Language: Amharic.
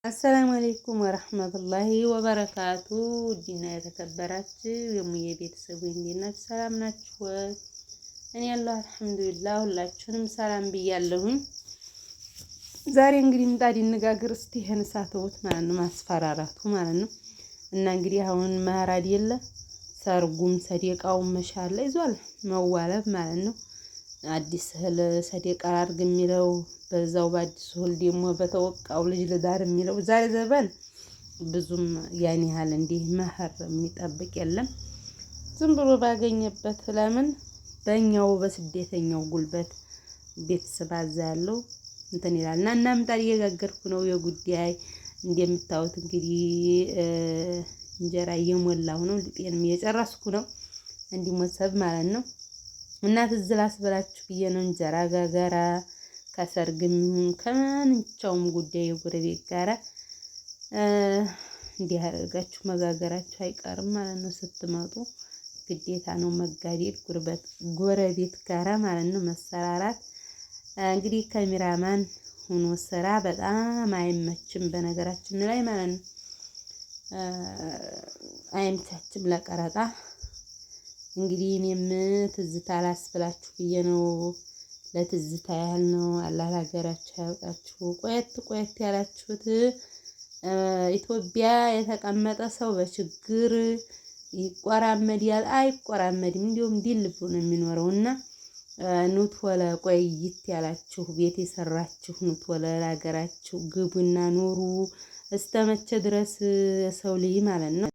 አሰላሙ አለይኩም ወረህመቱላሂ ወበረካቱ። ዲና የተከበራችሁ የሙዬ ቤተሰቡ እንዴት ናችሁ? ሰላም ናችሁ ወይ? እኔ ያለሁ አልሐምዱሊላህ። ሁላችሁንም ሰላም ብያለሁኝ። ዛሬ እንግዲህ ምጣድ እንጋግር እስቲ ይሄን ሳተውት ማለት ነው፣ ማስፈራራቱ ማለት ነው። እና እንግዲህ አሁን መህራድ የለ ሰርጉም ሰደቃውም መሻላ ይዟል መዋለብ ማለት ነው። አዲስ እህል ሰደቃ አድርግ የሚለው በዛው በአዲስ እህል ደግሞ በተወቃው ልጅ ልዳር የሚለው ዛሬ ዘበን ብዙም ያን ያህል እንዲህ መህር የሚጠብቅ የለም። ዝም ብሎ ባገኘበት ለምን በእኛው በስደተኛው ጉልበት ቤተሰብ አዛ ያለው እንትን ይላል እና ምጣድ እየጋገርኩ ነው። የጉዳይ እንደምታዩት እንግዲህ እንጀራ እየሞላሁ ነው፣ ሊጤንም እየጨረስኩ ነው እንዲሞሰብ ማለት ነው። እና ትዝ ላስበላችሁ ብዬ ነው። እንጀራ ጋገራ ከሰርግም ከማንኛውም ጉዳይ የጎረቤት ጋራ እንዲህ አድርጋችሁ መጋገራችሁ አይቀርም ማለት ነው። ስትመጡ ግዴታ ነው መጋደድ ጎረቤት ጋራ ማለት ነው፣ መሰራራት። እንግዲህ ካሜራማን ሆኖ ስራ በጣም አይመችም በነገራችን ላይ ማለት ነው። አይመቻችም ለቀረጣ። እንግዲህ እኔም ትዝታ ላስብላችሁ ብዬ ነው፣ ለትዝታ ያህል ነው። አላህ ለሀገራችሁ ያውቃችሁ። ቆየት ያላችሁት ኢትዮጵያ የተቀመጠ ሰው በችግር ይቆራመዳል አይቆራመድም፣ እንዲሁም ዲል ብሎ ነው የሚኖረው። እና ኑት ወለ ቆይት ያላችሁ ቤት የሰራችሁ ኑት ወለ ለሀገራችሁ ግቡና ኑሩ። እስተመቼ ድረስ ሰው ልይ ማለት ነው።